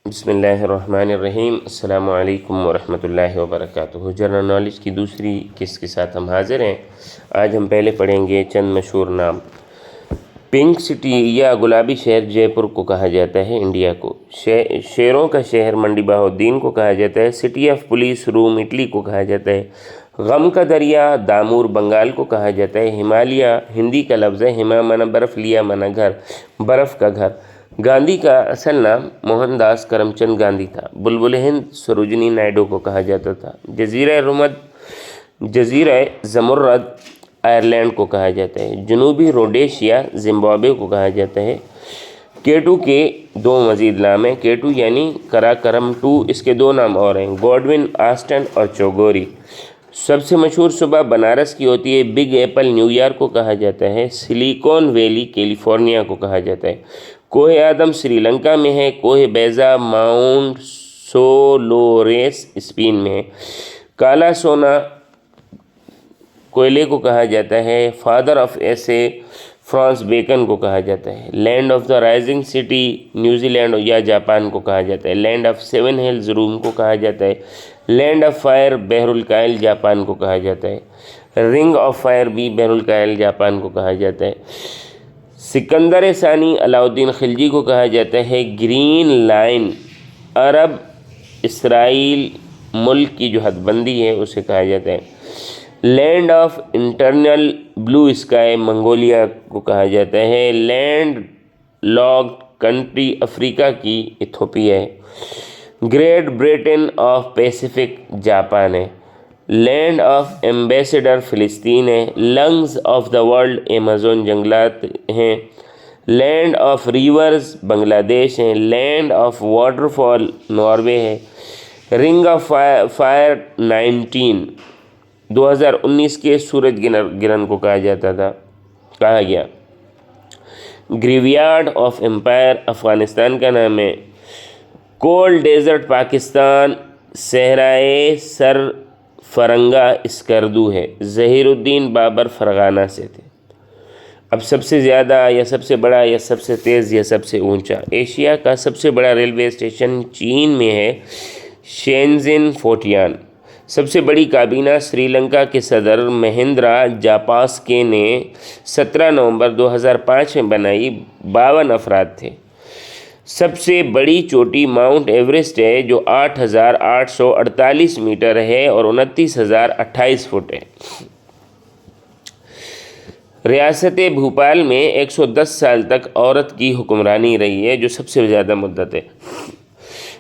بسم اللہ الرحمن الرحیم۔ السلام علیکم ورحمۃ اللہ وبرکاتہ۔ جنرل نالج کی دوسری قسط کے ساتھ ہم حاضر ہیں۔ آج ہم پہلے پڑھیں گے چند مشہور نام۔ پنک سٹی یا گلابی شہر جے پور کو کہا جاتا ہے انڈیا کو۔ شیروں کا شہر منڈی بہاؤالدین کو کہا جاتا ہے۔ City of police room Italy کو کہا جاتا ہے۔ غم کا دریا دامور بنگال کو کہا جاتا ہے۔ ہمالیہ ہندی کا لفظ ہے، ہما مانا برف، لیا مانا گھر، برف کا گھر۔ گاندھی کا اصل نام موہن داس کرم چند گاندھی تھا۔ بلبل ہند سروجنی نائیڈو کو کہا جاتا تھا۔ جزیرہ زمرد آئرلینڈ کو کہا جاتا ہے۔ جنوبی روڈیشیا زمبابوے کو کہا جاتا ہے۔ کیٹو کے دو مزید نام ہیں، کیٹو یعنی کراکرم ٹو، اس کے دو نام اور ہیں، گوڈون آسٹن اور چوگوری۔ سب سے مشہور صوبہ بنارس کی ہوتی ہے۔ بگ ایپل نیو یارک کو کہا جاتا ہے۔ سلیکون ویلی کیلیفورنیا کو کہا جاتا ہے۔ کوہ آدم سری لنکا میں ہے۔ کوہ بیضا ماؤنٹ سولوریس اسپین میں ہے۔ کالا سونا کوئلے کو کہا جاتا ہے۔ Father of essay Francis Bacon کو کہا جاتا ہے۔ Land of the rising city New Zealand یا جاپان کو کہا جاتا ہے۔ Land of seven hills Rome کو کہا جاتا ہے۔ لینڈ آف فائر بحر الکاہل جاپان کو کہا جاتا ہے۔ رنگ آف فائر بھی بحر الکاہل جاپان کو کہا جاتا ہے۔ سکندر ثانی علاؤالدین خلجی کو کہا جاتا ہے۔ گرین لائن عرب اسرائیل ملک کی جو حد بندی ہے اسے کہا جاتا ہے۔ Land of internal blue sky Mongolia کو کہا جاتا ہے۔ لینڈ لاکڈ کنٹری افریقہ کی ایتھوپیا ہے۔ Great Britain of Pacific Japan ہے۔ لینڈ آف ایمبیسڈر فلسطین ہے۔ Lungs of the world Amazon جنگلات ہیں۔ Land of rivers Bangladesh ہیں۔ Land of waterfall Norway ہے۔ رنگ آف فائر 2019 کے سورج گرہن کو کہا گیا۔ گریویارڈ آف امپائر افغانستان کا نام ہے۔ کول ڈیزرٹ پاکستان صحرائے سر فرنگا اسکردو ہے۔ ظہیر الدین بابر فرغانہ سے تھے۔ اب سب سے زیادہ یا سب سے بڑا یا سب سے تیز یا سب سے اونچا۔ ایشیا کا سب سے بڑا ریلوے اسٹیشن چین میں ہے، شینزن فوٹیان۔ سب سے بڑی کابینہ سری لنکا کے صدر مہندرا جاپاسکے نے 17 نومبر 2005 میں بنائی، 52 افراد تھے۔ سب سے بڑی چوٹی ماؤنٹ ایوریسٹ ہے جو 8,848 میٹر ہے اور 29,028 فٹ ہے۔ ریاست بھوپال میں 110 سال تک عورت کی حکمرانی رہی ہے جو سب سے زیادہ مدت ہے۔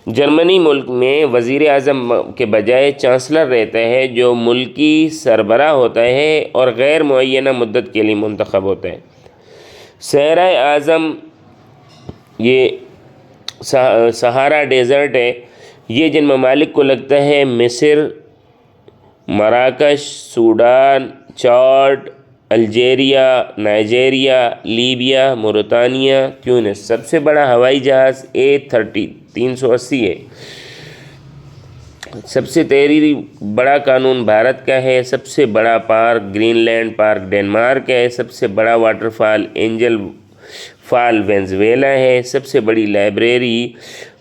جرمنی ملک میں وزیر اعظم کے بجائے چانسلر رہتا ہے جو ملکی سربراہ ہوتا ہے اور غیر معینہ مدت کے لیے منتخب ہوتا ہے۔ صحرائے اعظم یہ سہارا ڈیزرٹ ہے۔ یہ جن ممالک کو لگتا ہے: مصر، مراکش، Sudan, Chad, Algeria, Nigeria, Libya, Mauritania, تیونس۔ سب سے بڑا ہوائی جہاز A30 380 ہے۔ سب سے تحریری بڑا قانون بھارت کا ہے۔ سب سے بڑا park Greenland park Denmark ہے۔ سب سے بڑا waterfall angel fall Venezuela ہے۔ سب سے بڑی لائبریری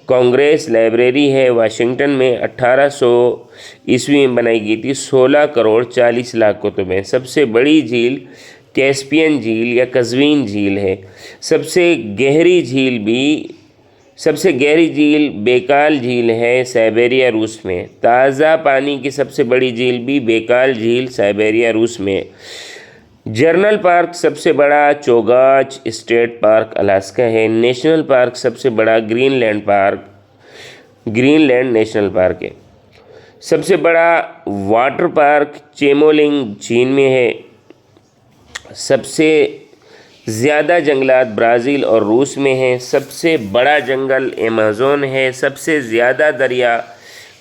کانگریس لائبریری ہے، واشنگٹن میں 1800 عیسوی میں بنائی گئی تھی۔ 16 کروڑ 40 لاکھ کتب ہیں۔ سب سے بڑی جھیل کیسپین جھیل یا قزوین جھیل ہے۔ سب سے گہری جھیل بیکال جھیل ہے، سائبیریا روس میں۔ تازہ پانی کی سب سے بڑی جھیل بھی بیکال جھیل، سائبیریا روس میں۔ جنرل پارک سب سے بڑا چوگاچ اسٹیٹ پارک الاسکا ہے۔ نیشنل پارک سب سے بڑا گرین لینڈ نیشنل پارک ہے۔ سب سے بڑا واٹر پارک چیمولنگ چین میں ہے۔ سب سے زیادہ جنگلات برازیل اور روس میں ہیں۔ سب سے بڑا جنگل ایمیزون ہے۔ سب سے زیادہ دریا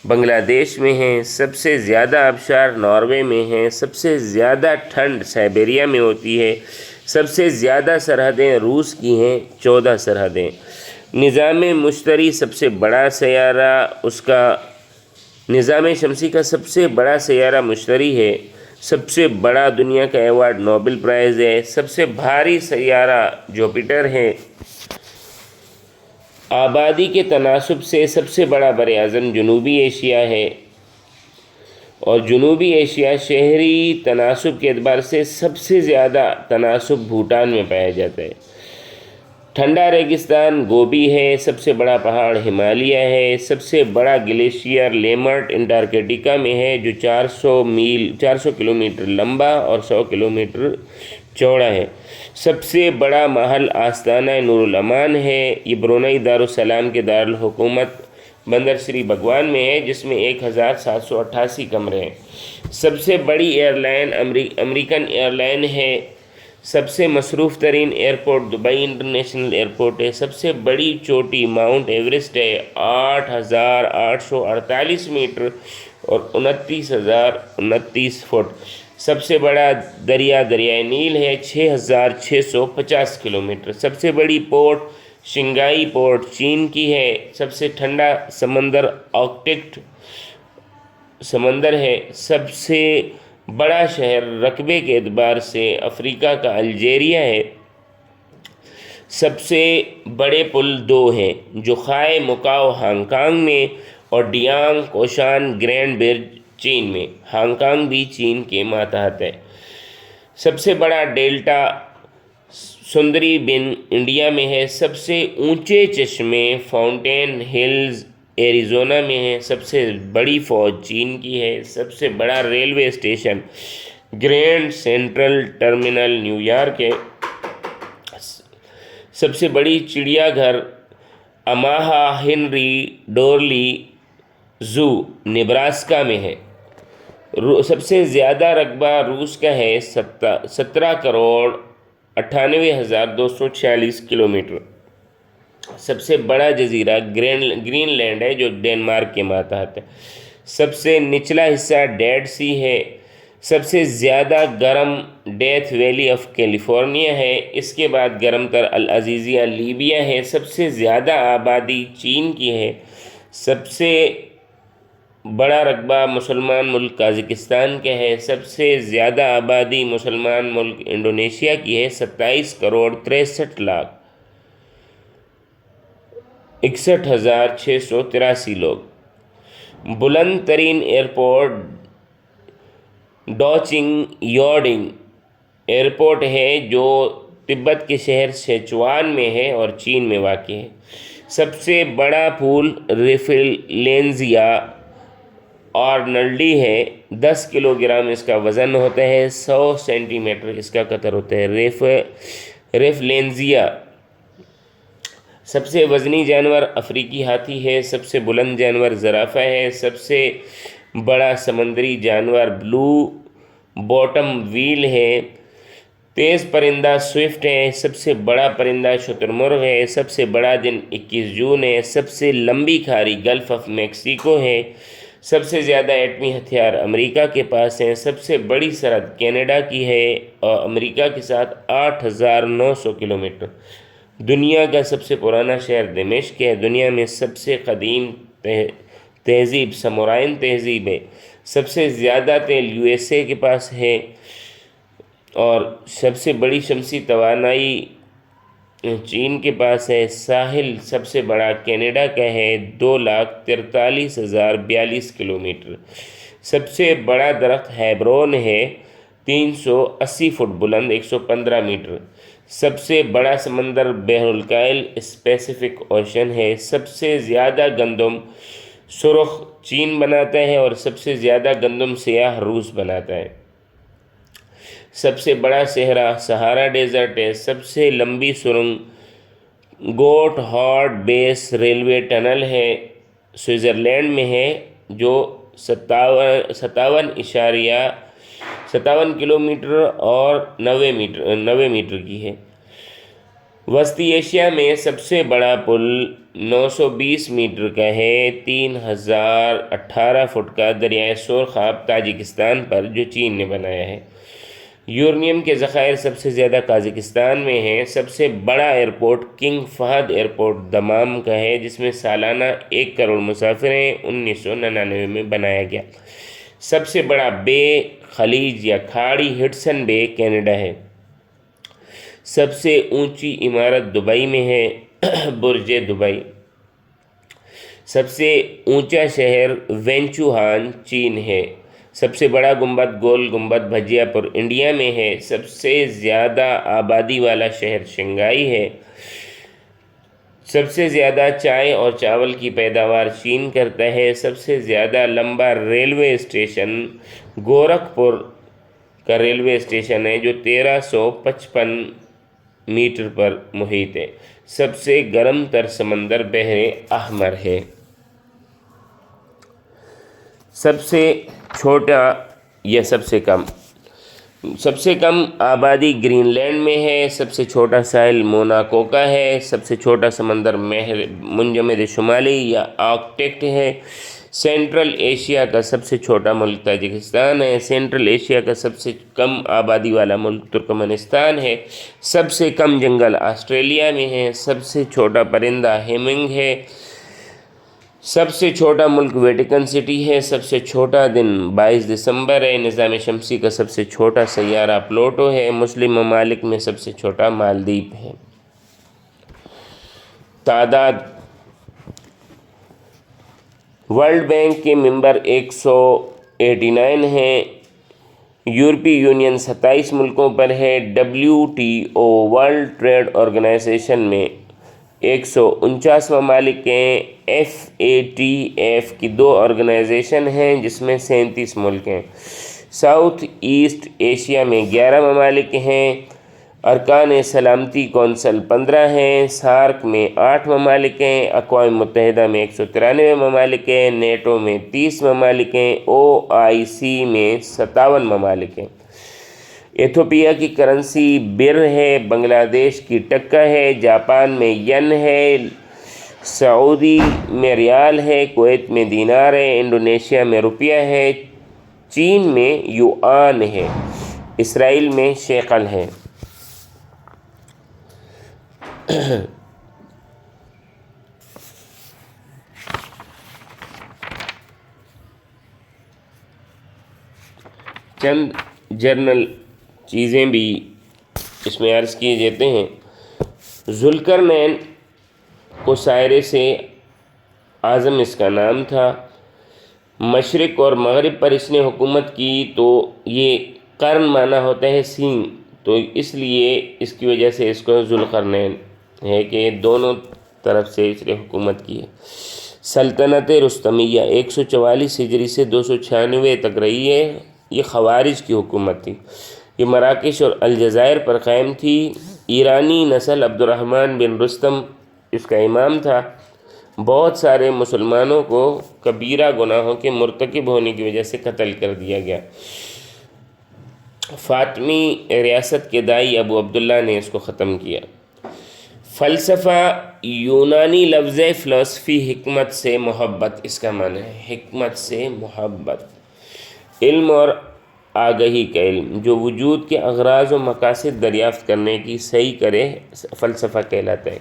بنگلہ دیش میں ہیں۔ سب سے زیادہ آبشار ناروے میں ہیں۔ سب سے زیادہ ٹھنڈ سائبیریا میں ہوتی ہے۔ سب سے زیادہ سرحدیں روس کی ہیں، 14 سرحدیں۔ نظام مشتری سب سے بڑا سیارہ، اس کا نظام شمسی کا سب سے بڑا سیارہ مشتری ہے۔ سب سے بڑا دنیا کا ایوارڈ نوبل پرائز ہے۔ سب سے بھاری سیارہ جوپیٹر ہے۔ آبادی کے تناسب سے سب سے بڑا بر اعظم جنوبی ایشیا ہے، اور جنوبی ایشیا شہری تناسب کے اعتبار سے سب سے زیادہ تناسب بھوٹان میں پایا جاتا ہے۔ ٹھنڈا ریگستان گوبی ہے، سب سے بڑا پہاڑ ہمالیہ ہے، سب سے بڑا گلیشیئر لیمرٹ انٹارکٹیکا میں ہے جو 400 کلومیٹر لمبا اور 100 کلومیٹر چوڑا ہے۔ سب سے بڑا محل آستانہ نور الامان ہے، یہ برونائی دارالسلام کے دارالحکومت بندر سری بھگوان میں ہے، جس میں 1788 کمرے ہیں۔ سب سے بڑی airline American airline ہے۔ سب سے مصروف ترین ایئرپورٹ دبئی انٹرنیشنل ایئرپورٹ ہے۔ سب سے بڑی چوٹی ماؤنٹ ایوریسٹ ہے، 8,848 میٹر اور 29,029 فٹ۔ سب سے بڑا دریائے نیل ہے، 6,650 کلومیٹر۔ سب سے بڑی پورٹ شنگھائی پورٹ چین کی ہے۔ سب سے ٹھنڈا سمندر آرکٹک سمندر ہے۔ سب سے بڑا شہر رقبے کے اعتبار سے افریقہ کا الجیریا ہے۔ سب سے بڑے پل 2 ہیں، جو خائے مکاؤ ہانگ کانگ میں اور ڈیانگ کوشان گرینڈ برج چین میں۔ ہانگ کانگ بھی چین کے ماتحت ہے۔ سب سے بڑا ڈیلٹا سندری بن انڈیا میں ہے۔ سب سے اونچے چشمے فاؤنٹین ہلز ایریزونا میں ہے۔ سب سے بڑی فوج چین کی ہے۔ سب سے بڑا railway station grand central terminal new York ہے۔ سب سے بڑی چڑیا گھر اماہا ہنری ڈورلی زو نیبراسکا میں ہے۔ سب سے زیادہ رقبہ روس کا ہے، 17,98,246 کلومیٹر۔ سب سے بڑا جزیرہ گرین لینڈ ہے، جو ڈنمارک کے ماتحت ہے۔ سب سے نچلا حصہ ڈیڈ سی ہے۔ سب سے زیادہ گرم ڈیتھ ویلی آف کیلیفورنیا ہے۔ اس کے بعد گرم تر العزیزیہ لیبیا ہے۔ سب سے زیادہ آبادی چین کی ہے۔ سب سے بڑا رقبہ مسلمان ملک قازقستان کا ہے۔ سب سے زیادہ آبادی مسلمان ملک انڈونیشیا کی ہے، 27,63,61,683 لوگ۔ بلند ترین ایئرپورٹ ڈوچنگ یوڈنگ ایئرپورٹ ہے، جو تبت کے شہر سیچوان میں ہے اور چین میں واقع ہے۔ سب سے بڑا پھول ریفلینزیا آرنلڈی ہے، 10 کلو گرام اس کا وزن ہوتا ہے، 100 سینٹی میٹر اس کا قطر ہوتا ہے۔ ریفلینزیا سب سے وزنی جانور افریقی ہاتھی ہے۔ سب سے بلند جانور زرافہ ہے۔ سب سے بڑا سمندری جانور بلو باٹم ویل ہے۔ تیز پرندہ سوئفٹ ہے۔ سب سے بڑا پرندہ شتر مرغ ہے۔ سب سے بڑا دن 21 جون ہے۔ سب سے لمبی کھاری گلف آف میکسیکو ہے۔ سب سے زیادہ ایٹمی ہتھیار امریکہ کے پاس ہیں۔ سب سے بڑی سرحد کینیڈا کی ہے اور امریکہ کے ساتھ 8,900 کلومیٹر۔ دنیا کا سب سے پرانا شہر دمشق ہے۔ دنیا میں سب سے قدیم تہذیب سامورائی تہذیب ہے۔ سب سے زیادہ تیل USA کے پاس ہے، اور سب سے بڑی شمسی توانائی چین کے پاس ہے۔ ساحل سب سے بڑا کینیڈا کا ہے، 2,43,042 کلومیٹر۔ سب سے بڑا درخت ہیبرون ہے، 380 فٹ بلند، 115 میٹر۔ سب سے بڑا سمندر بحر الکاہل پیسیفک اوشن ہے۔ سب سے زیادہ گندم سرخ چین بناتا ہے، اور سب سے زیادہ گندم سیاہ روس بناتا ہے۔ سب سے بڑا صحرا سہارا ڈیزرٹ ہے۔ سب سے لمبی سرنگ گوٹ ہارڈ بیس ریلوے ٹنل ہے، سوئٹزرلینڈ میں ہے، جو 57 کلومیٹر اور 90 میٹر کی ہے۔ وسطی ایشیا میں سب سے بڑا پل 920 میٹر کا ہے، 3,018 فٹ کا، دریائے سورخاب تاجکستان پر، جو چین نے بنایا ہے۔ یورینیم کے ذخائر سب سے زیادہ قازقستان میں ہیں۔ سب سے بڑا airport King Fahd airport Dammam کا ہے، جس میں سالانہ 1 کروڑ مسافر ہیں، 1999 میں بنایا گیا۔ سب سے بڑا بے خلیج یا کھاڑی ہڈسن بے کینیڈا ہے۔ سب سے اونچی عمارت دبئی میں ہے، برج دبئی۔ سب سے اونچا شہر وینچوہان چین ہے۔ سب سے بڑا گنبد گول گنبد بھجیا پور انڈیا میں ہے۔ سب سے زیادہ آبادی والا شہر شنگھائی ہے۔ سب سے زیادہ چائے اور چاول کی پیداوار چین کرتا ہے۔ سب سے زیادہ لمبا ریلوے اسٹیشن گورکھپور کا ریلوے اسٹیشن ہے جو 1355 میٹر پر محیط ہے۔ سب سے گرم تر سمندر بحر احمر ہے۔ سب سے چھوٹا یا سب سے کم آبادی گرین لینڈ میں ہے۔ سب سے چھوٹا ساحل موناکو کا ہے۔ سب سے چھوٹا سمندر منجمد شمالی یا آرکٹک ہے۔ سینٹرل ایشیا کا سب سے چھوٹا ملک تاجکستان ہے۔ سینٹرل ایشیا کا سب سے کم آبادی والا ملک ترکمانستان ہے۔ سب سے کم جنگل آسٹریلیا میں ہے۔ سب سے چھوٹا پرندہ ہیمنگ ہے۔ سب سے چھوٹا ملک ویٹیکن سٹی ہے۔ سب سے چھوٹا دن 22 دسمبر ہے۔ نظام شمسی کا سب سے چھوٹا سیارہ پلوٹو ہے۔ مسلم ممالک میں سب سے چھوٹا مالدیپ ہے۔ تعداد: ورلڈ بینک کے ممبر 189 ہیں۔ یورپی یونین 27 ملکوں پر ہے۔ WTO ورلڈ ٹریڈ آرگنائزیشن میں 149 ممالک ہیں۔ FATF کی 2 آرگنائزیشن ہیں جس میں 37 ملک ہیں۔ ساؤتھ ایسٹ ایشیا میں 11 ممالک ہیں۔ ارکان سلامتی کونسل 15 ہیں۔ سارک میں 8 ممالک ہیں۔ اقوام متحدہ میں 193 ممالک ہیں۔ نیٹو میں 30 ممالک ہیں۔ OIC میں 57 ممالک ہیں۔ ایتھوپیا کی کرنسی بر ہے۔ بنگلہ دیش کی ٹکا ہے۔ جاپان میں ین ہے۔ سعودی میں ریال ہے۔ کویت میں دینار ہے۔ انڈونیشیا میں روپیہ ہے۔ چین میں یوآن ہے۔ اسرائیل میں شیکل ہے۔ چند جرنل چیزیں بھی اس میں عرض کیے جاتے ہیں۔ ذوالقرنین اوسائرس اعظم اس کا نام تھا۔ مشرق اور مغرب پر اس نے حکومت کی، تو یہ قرن معنی ہوتا ہے سینگ، تو اس لیے اس کی وجہ سے اس کو ذوالقرنین ہے کہ دونوں طرف سے اس نے حکومت کی ہے۔ سلطنت رستمیہ 144 ہجری سے 296 تک رہی ہے۔ یہ خوارج کی حکومت تھی۔ یہ مراکش اور الجزائر پر قائم تھی۔ ایرانی نسل عبد الرحمن بن رستم اس کا امام تھا۔ بہت سارے مسلمانوں کو کبیرہ گناہوں کے مرتکب ہونے کی وجہ سے قتل کر دیا گیا۔ فاطمی ریاست کے دائی ابو عبداللہ نے اس کو ختم کیا۔ فلسفہ یونانی لفظ فلسفی حکمت سے محبت، اس کا معنی ہے حکمت سے محبت، علم اور آگہی کا علم جو وجود کے اغراض و مقاصد دریافت کرنے کی صحیح کرے، فلسفہ کہلاتا ہے۔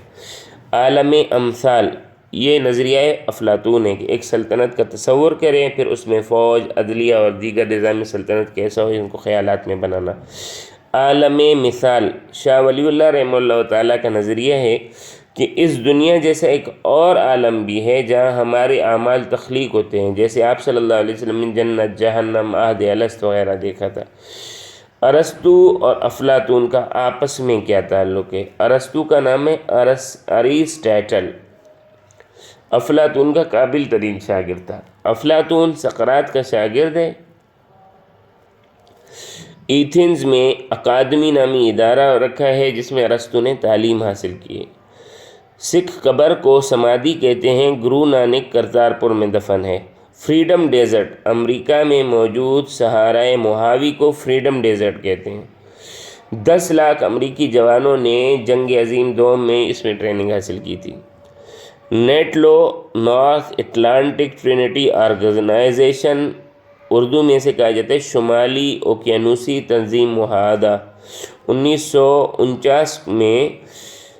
عالم امثال، یہ نظریہ افلاطون ہے کہ ایک سلطنت کا تصور کریں، پھر اس میں فوج، عدلیہ اور دیگر نظام سلطنت کیسا ہو ان کو خیالات میں بنانا۔ عالم مثال، شاہ ولی اللہ رحمہ اللہ تعالیٰ کا نظریہ ہے کہ اس دنیا جیسا ایک اور عالم بھی ہے جہاں ہمارے اعمال تخلیق ہوتے ہیں، جیسے آپ صلی اللہ علیہ وسلم نے جنت، جہنم، عہد الست وغیرہ دیکھا تھا۔ ارسطو اور افلاطون کا آپس میں کیا تعلق ہے؟ ارسطو کا نام ہے اریسٹاٹل، افلاطون کا قابل ترین شاگرد تھا۔ افلاطون سقراط کا شاگرد ہے۔ ایتھنز میں اکادمی نامی ادارہ رکھا ہے جس میں ارسطو نے تعلیم حاصل کی ہے۔ سکھ قبر کو سمادھی کہتے ہیں۔ گرو نانک کرتارپور میں دفن ہے۔ فریڈم ڈیزرٹ، امریکہ میں موجود صحارائے موہاوی کو فریڈم ڈیزرٹ کہتے ہیں۔ 10 لاکھ امریکی جوانوں نے جنگ عظیم دوم میں اس میں ٹریننگ حاصل کی تھی۔ NATO, north Atlantic treaty organisation, Urdu میں سے کہا جاتا ہے شمالی اوقیانوسی تنظیم معاہدہ، 1949 میں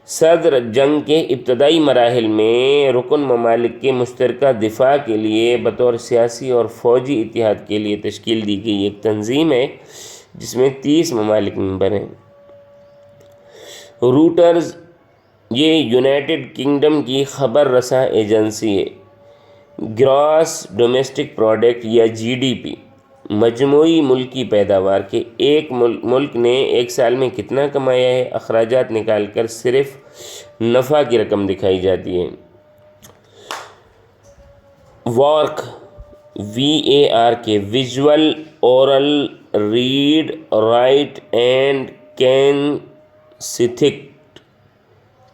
صدر جنگ کے ابتدائی مراحل میں رکن ممالک کے مشترکہ دفاع کے لیے بطور سیاسی اور فوجی اتحاد کے لیے تشکیل دی گئی ایک تنظیم ہے جس میں 30 ممالک ممبر ہیں۔ روٹرز، یہ یونائٹڈ کنگڈم کی خبر رساں ایجنسی ہے۔ گراس ڈومیسٹک پروڈکٹ یا GDP، مجموعی ملکی پیداوار کے ایک ملک نے ایک سال میں کتنا کمایا ہے، اخراجات نکال کر صرف نفع کی رقم دکھائی جاتی ہے۔ VARK VARK visual, aural, read, write and kinesthetic,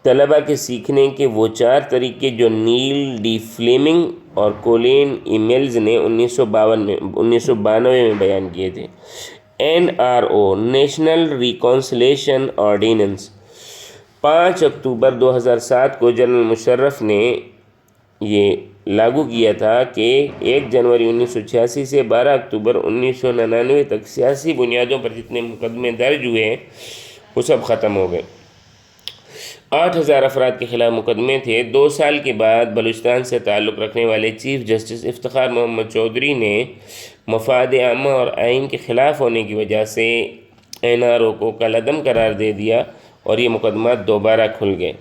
طلباء کے سیکھنے کے وہ 4 طریقے جو نیل ڈی فلیمنگ اور کولین ایمیلز نے 1992 میں بیان کیے تھے۔ NRO نیشنل ریکونسلیشن آرڈیننس 5 اکتوبر 2007 کو جنرل مشرف نے یہ لاگو کیا تھا کہ 1 جنوری 1986 سے 12 اکتوبر 1999 تک سیاسی بنیادوں پر جتنے مقدمے درج ہوئے ہیں وہ سب ختم ہو گئے۔ 8000 افراد کے خلاف مقدمے تھے۔ 2 سال کے بعد بلوچستان سے تعلق رکھنے والے چیف جسٹس افتخار محمد چودھری نے مفاد عامہ اور آئین کے خلاف ہونے کی وجہ سے NRO کو کالعدم قرار دے دیا اور یہ مقدمات دوبارہ کھل گئے۔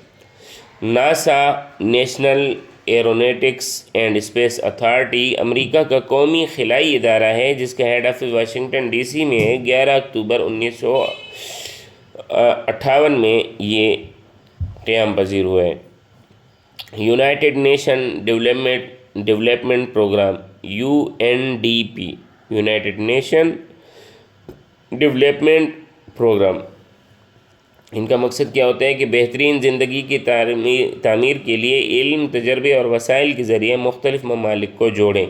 NASA national aeronautics and space authority امریکہ کا قومی خلائی ادارہ ہے جس کا ہیڈ آفس واشنگٹن DC میں ہے۔ 11 اکتوبر 1958 میں یہ قیام پذیر ہوئے۔ United nation development programme UNDP united nation development programme, ان کا مقصد کیا ہوتا ہے کہ بہترین زندگی کی تعمیر کے لیے علم، تجربے اور وسائل کے ذریعے مختلف ممالک کو جوڑیں۔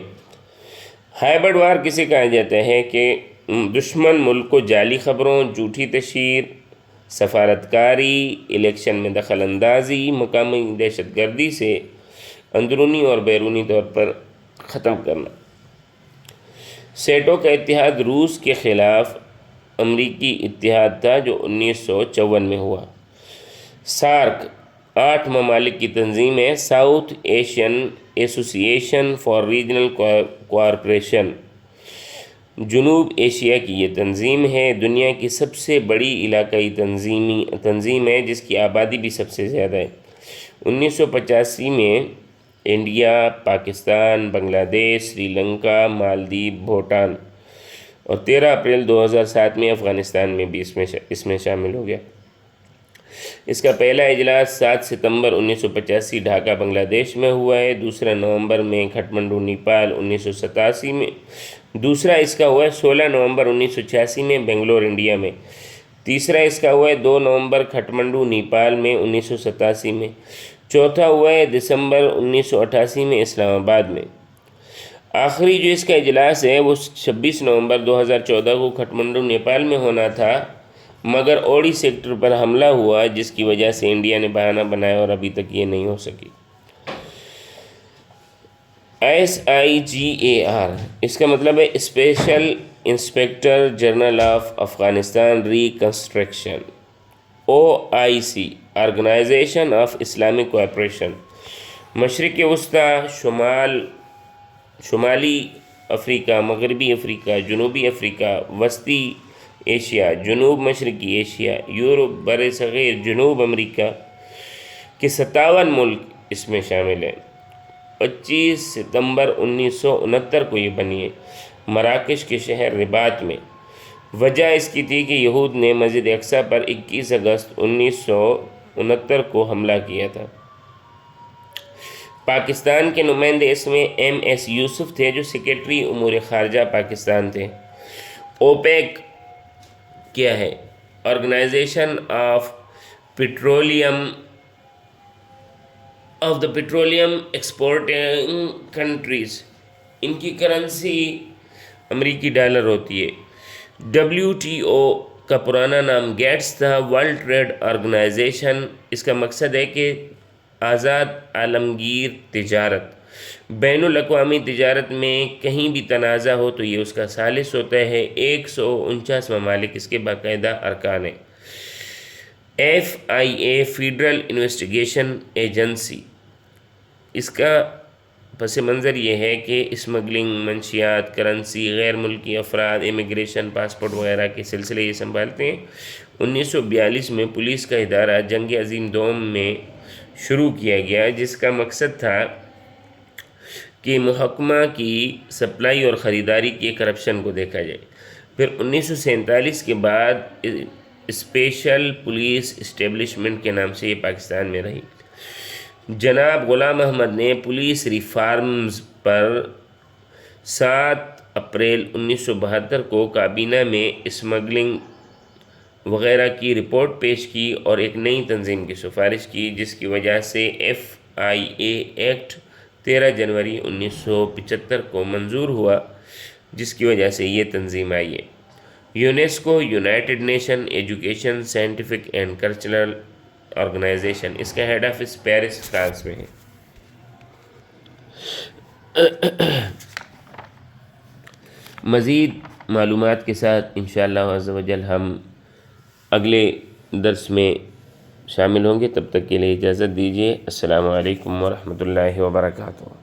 ہائبرڈ وار کسے کہا جاتا ہے کہ دشمن ملک کو جعلی خبروں، جھوٹی تشہیر، سفارتکاری، الیکشن میں دخل اندازی، مقامی دہشت گردی سے اندرونی اور بیرونی طور پر ختم کرنا۔ سیٹو کا اتحاد روس کے خلاف امریکی اتحاد تھا جو 1954 میں ہوا۔ سارک 8 ممالک کی تنظیم ہے۔ ساؤتھ ایشین ایسوسی ایشن فار ریجنل کوآپریشن جنوب ایشیا کی یہ تنظیم ہے۔ دنیا کی سب سے بڑی علاقائی تنظیم ہے جس کی آبادی بھی سب سے زیادہ ہے۔ 1985 میں انڈیا، پاکستان، بنگلہ دیش، سری لنکا، مالدیپ، بھوٹان اور 13 اپریل 2007 میں افغانستان میں بھی اس میں شامل ہو گیا۔ اس کا پہلا اجلاس 7 ستمبر 1985 ڈھاکہ بنگلہ دیش میں ہوا ہے۔ دوسرا نومبر میں کھٹمنڈو نیپال 1987 میں۔ دوسرا اس کا ہوا ہے 16 نومبر 1986 میں بنگلور انڈیا میں۔ تیسرا اس کا ہوا ہے 2 نومبر کھٹمنڈو نیپال میں 1987 میں۔ چوتھا ہوا ہے دسمبر 1988 میں اسلام آباد میں۔ آخری جو اس کا اجلاس ہے وہ 26 نومبر 2014 کو کھٹمنڈو نیپال میں ہونا تھا، مگر اوڑی سیکٹر پر حملہ ہوا جس کی وجہ سے انڈیا نے بہانہ بنایا اور ابھی تک یہ نہیں ہو سکی۔ SIGAR اس کا مطلب ہے special inspector general of Afghanistan reconstruction. OIC organisation of Islamic cooperation, مشرق وسطی، شمالی افریقہ، مغربی افریقہ، جنوبی افریقہ، وسطی ایشیا، جنوب مشرقی ایشیا، یورپ، بر صغیر، جنوب امریکہ کے 57 ملک اس میں شامل ہیں۔ 25 ستمبر 1969 کو یہ بنی ہے مراکش کے شہر رباط میں۔ وجہ اس کی تھی کہ یہود نے مسجد اقصیٰ پر 21 اگست 1969 کو حملہ کیا تھا۔ پاکستان کے نمائندے اس میں MS یوسف تھے جو سیکریٹری امور خارجہ پاکستان تھے۔ OPEC کیا ہے؟ Organisation of the petroleum exporting countries, ان کی کرنسی امریکی ڈالر ہوتی ہے۔ WTO کا پرانا نام گیٹس تھا، ورلڈ ٹریڈ آرگنائزیشن۔ اس کا مقصد ہے کہ آزاد عالمگیر تجارت، بین الاقوامی تجارت میں کہیں بھی تنازع ہو تو یہ اس کا ثالث ہوتا ہے۔ 149 ممالک اس کے باقاعدہ ارکان ہیں۔ FIA فیڈرل انویسٹیگیشن ایجنسی، اس کا پس منظر یہ ہے کہ اسمگلنگ، منشیات، کرنسی، غیر ملکی افراد، امیگریشن، پاسپورٹ وغیرہ کے سلسلے یہ سنبھالتے ہیں۔ 1942 میں پولیس کا ادارہ جنگ عظیم دوم میں شروع کیا گیا جس کا مقصد تھا کہ محکمہ کی سپلائی اور خریداری کی کرپشن کو دیکھا جائے۔ پھر 1947 کے بعد اسپیشل پولیس اسٹیبلشمنٹ کے نام سے یہ پاکستان میں رہی۔ جناب غلام احمد نے پولیس ریفارمز پر 7 اپریل 1972 کو کابینہ میں اسمگلنگ وغیرہ کی رپورٹ پیش کی اور ایک نئی تنظیم کی سفارش کی، جس کی وجہ سے FIA ایکٹ 13 جنوری 1975 کو منظور ہوا، جس کی وجہ سے یہ تنظیم آئی ہے۔ UNESCO united nation education scientific and cultural organisation, اس کا ہیڈ آفس پیرس فرانس میں ہے۔ مزید معلومات کے ساتھ انشاءاللہ عز و جل ہم اگلے درس میں شامل ہوں گے، تب تک کے لیے اجازت دیجیے۔ السلام علیکم ورحمۃ اللہ وبرکاتہ۔